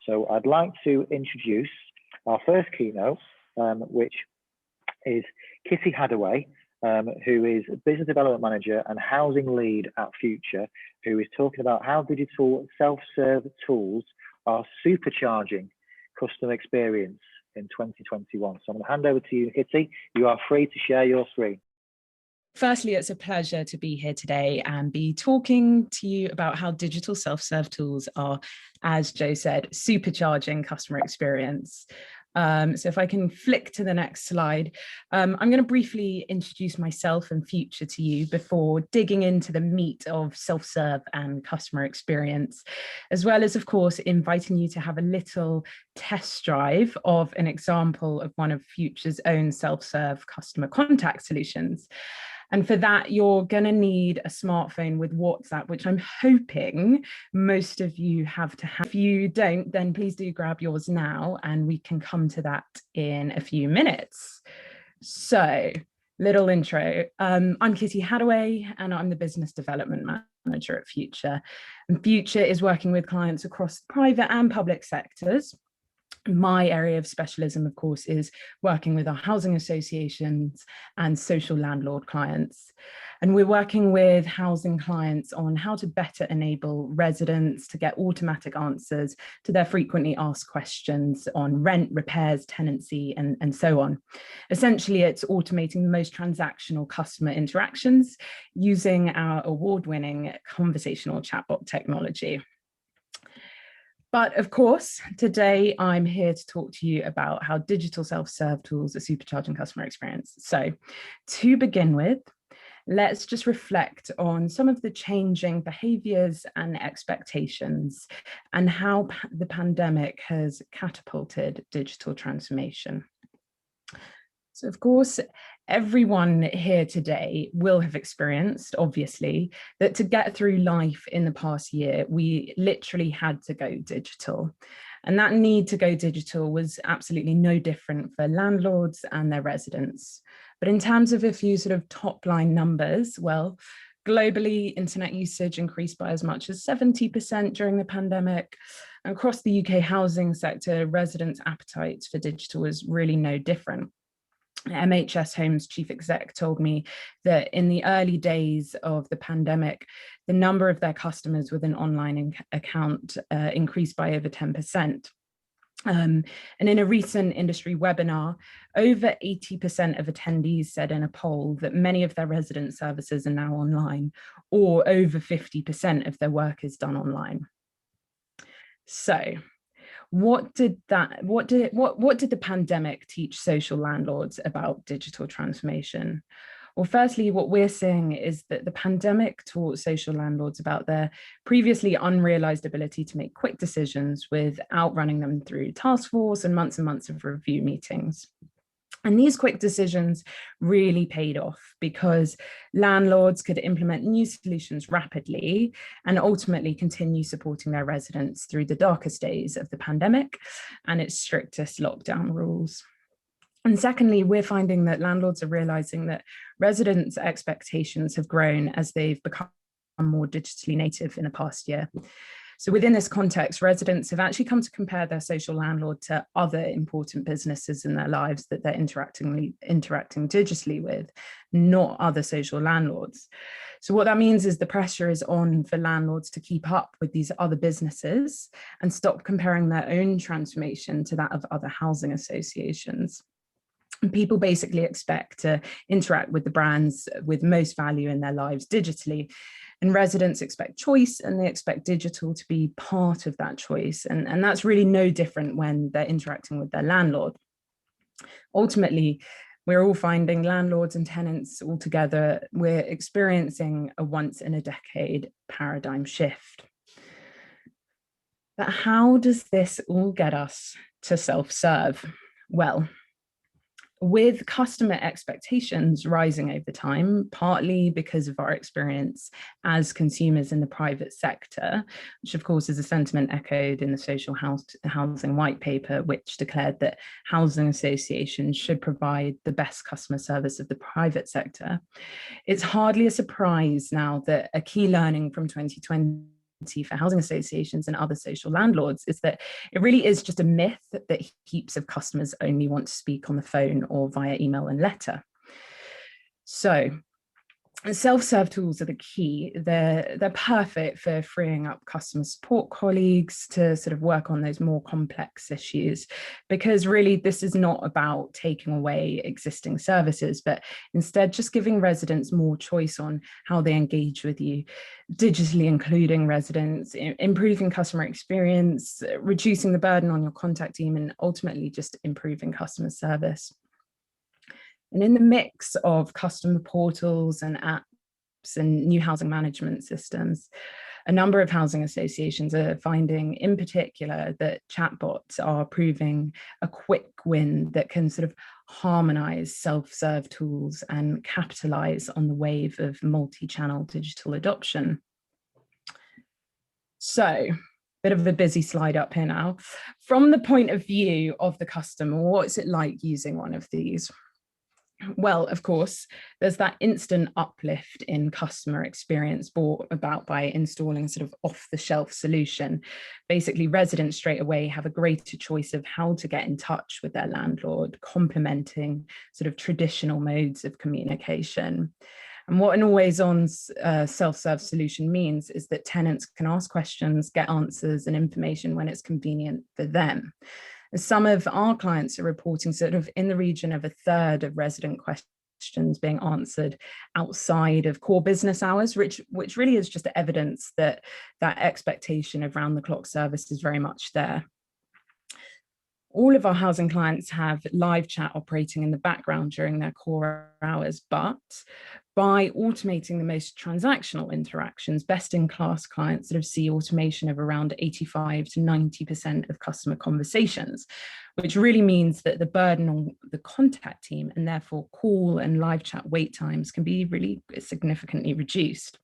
So I'd like to introduce our first keynote, which is Kitty Hadaway, who is Business Development Manager and Housing Lead at Futr, who is talking about how digital self-serve tools are supercharging customer experience in 2021. So I'm going to hand over to you, Kitty. You are free to share your screen. Firstly, it's a pleasure to be here today and be talking to you about how digital self-serve tools are, as Joe said, supercharging customer experience. So if I can flick to the next slide, I'm going to briefly introduce myself and Futr to you before digging into the meat of self-serve and customer experience, as well as, of course, inviting you to have a little test drive of an example of one of Futr's own self-serve customer contact solutions. And for that, you're going to need a smartphone with WhatsApp, which I'm hoping most of you have to have. If you don't, then please do grab yours now, and we can come to that in a few minutes. So, little intro. I'm Kitty Hadaway, and I'm the Business Development Manager at Futr. And Futr is working with clients across the private and public sectors. My area of specialism, of course, is working with our housing associations and social landlord clients. And we're working with housing clients on how to better enable residents to get automatic answers to their frequently asked questions on rent, repairs, tenancy, and so on. Essentially, it's automating the most transactional customer interactions using our award-winning conversational chatbot technology. But of course, today I'm here to talk to you about how digital self-serve tools are supercharging customer experience. So to begin with, let's just reflect on some of the changing behaviors and expectations and how the pandemic has catapulted digital transformation. So of course, everyone here today will have experienced, obviously, that to get through life in the past year, we literally had to go digital. And that need to go digital was absolutely no different for landlords and their residents. But in terms of a few sort of top line numbers, well, globally, internet usage increased by as much as 70% during the pandemic. And across the UK housing sector, residents' appetites for digital was really no different. MHS Homes chief exec told me that in the early days of the pandemic, the number of their customers with an online account increased by over 10%. And in a recent industry webinar, over 80% of attendees said in a poll that many of their resident services are now online, or over 50% of their work is done online. So, what did the pandemic teach social landlords about digital transformation? Well, firstly, what we're seeing is that the pandemic taught social landlords about their previously unrealized ability to make quick decisions without running them through task force and months of review meetings. And these quick decisions really paid off because landlords could implement new solutions rapidly and ultimately continue supporting their residents through the darkest days of the pandemic and its strictest lockdown rules. And secondly, we're finding that landlords are realizing that residents' expectations have grown as they've become more digitally native in the past year. So within this context, residents have actually come to compare their social landlord to other important businesses in their lives that they're interacting digitally with, not other social landlords. So what that means is the pressure is on for landlords to keep up with these other businesses and stop comparing their own transformation to that of other housing associations. And people basically expect to interact with the brands with most value in their lives digitally. And residents expect choice and they expect digital to be part of that choice. And that's really no different when they're interacting with their landlord. Ultimately, we're all finding landlords and tenants all together, we're experiencing a once in a decade paradigm shift. But how does this all get us to self-serve? Well, with customer expectations rising over time, partly because of our experience as consumers in the private sector, which of course is a sentiment echoed in the social housing white paper, which declared that housing associations should provide the best customer service of the private sector. It's hardly a surprise now that a key learning from 2020 for housing associations and other social landlords is that it really is just a myth that heaps of customers only want to speak on the phone or via email and letter. So self-serve tools are the key. They're perfect for freeing up customer support colleagues to sort of work on those more complex issues, because really this is not about taking away existing services, but instead just giving residents more choice on how they engage with you, digitally including residents, improving customer experience, reducing the burden on your contact team, and ultimately just improving customer service. And in the mix of customer portals and apps and new housing management systems, a number of housing associations are finding in particular that chatbots are proving a quick win that can sort of harmonize self-serve tools and capitalize on the wave of multi-channel digital adoption. So, bit of a busy slide up here now. From the point of view of the customer, what's it like using one of these? Well, of course, there's that instant uplift in customer experience brought about by installing a sort of off-the-shelf solution. Basically, residents straight away have a greater choice of how to get in touch with their landlord, complementing sort of traditional modes of communication. And what an always-on self-serve solution means is that tenants can ask questions, get answers and information when it's convenient for them. Some of our clients are reporting sort of in the region of a third of resident questions being answered outside of core business hours, which really is just evidence that that expectation of round-the-clock service is very much there. All of our housing clients have live chat operating in the background during their core hours, but by automating the most transactional interactions, best-in-class clients sort of see automation of around 85 to 90% of customer conversations, which really means that the burden on the contact team and therefore call and live chat wait times can be really significantly reduced.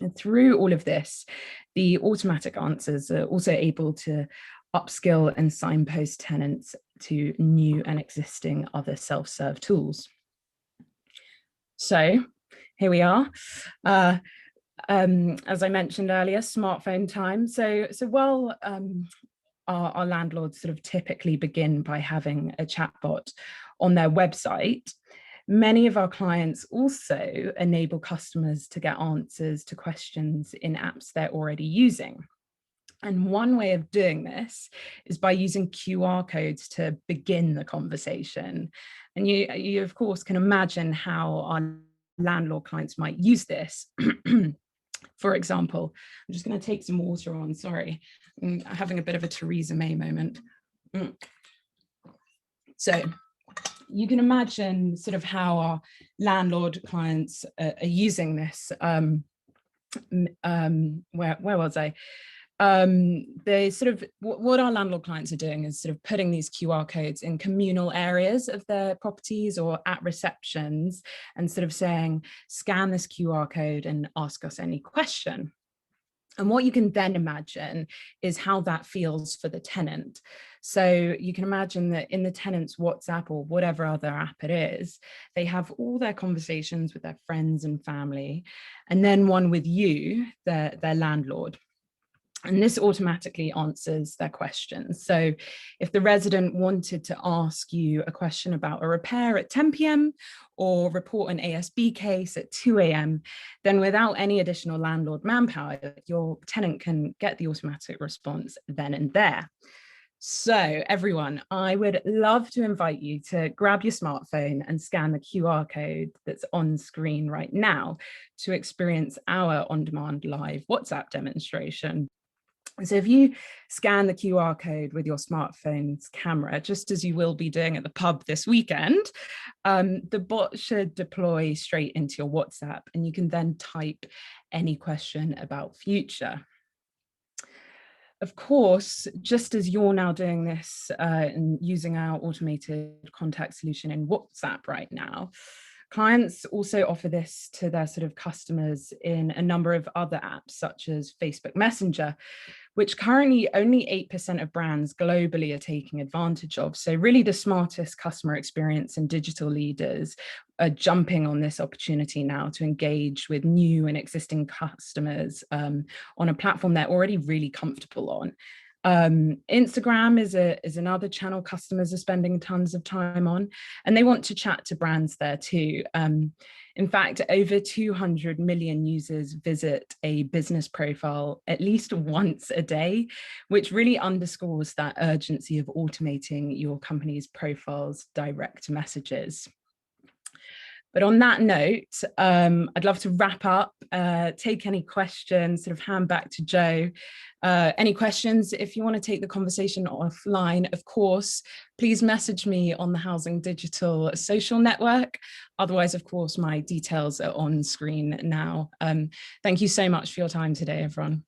And through all of this, the automatic answers are also able to upskill and signpost tenants to new and existing other self-serve tools. So here we are. As I mentioned earlier, smartphone time. So while our landlords sort of typically begin by having a chatbot on their website, many of our clients also enable customers to get answers to questions in apps they're already using. And one way of doing this is by using QR codes to begin the conversation. And you of course can imagine how our landlord clients might use this. For example, I'm just going to take some water on, sorry, I'm having a bit of a Theresa May moment. So you can imagine sort of how our landlord clients are using this. Where was I? They sort of, what our landlord clients are doing is sort of putting these QR codes in communal areas of their properties or at receptions and sort of saying, scan this QR code and ask us any question. And what you can then imagine is how that feels for the tenant. So you can imagine that in the tenant's WhatsApp or whatever other app it is, they have all their conversations with their friends and family, and then one with you, their landlord. And this automatically answers their questions. So if the resident wanted to ask you a question about a repair at 10 p.m. or report an ASB case at 2 a.m., then without any additional landlord manpower, your tenant can get the automatic response then and there. So everyone, I would love to invite you to grab your smartphone and scan the QR code that's on screen right now to experience our on-demand live WhatsApp demonstration. So if you scan the QR code with your smartphone's camera, just as you will be doing at the pub this weekend, the bot should deploy straight into your WhatsApp, and you can then type any question about Futr. Of course, just as you're now doing this and using our automated contact solution in WhatsApp right now, clients also offer this to their sort of customers in a number of other apps, such as Facebook Messenger, which currently only 8% of brands globally are taking advantage of. So really the smartest customer experience and digital leaders are jumping on this opportunity now to engage with new and existing customers on a platform they're already really comfortable on. Instagram is another channel customers are spending tons of time on, and they want to chat to brands there too. In fact, over 200 million users visit a business profile at least once a day, which really underscores that urgency of automating your company's profile's direct messages. But on that note, I'd love to wrap up, take any questions, sort of hand back to Joe. Any questions? If you want to take the conversation offline, of course, please message me on the Housing Digital social network. Otherwise, of course, my details are on screen now. Thank you so much for your time today, everyone.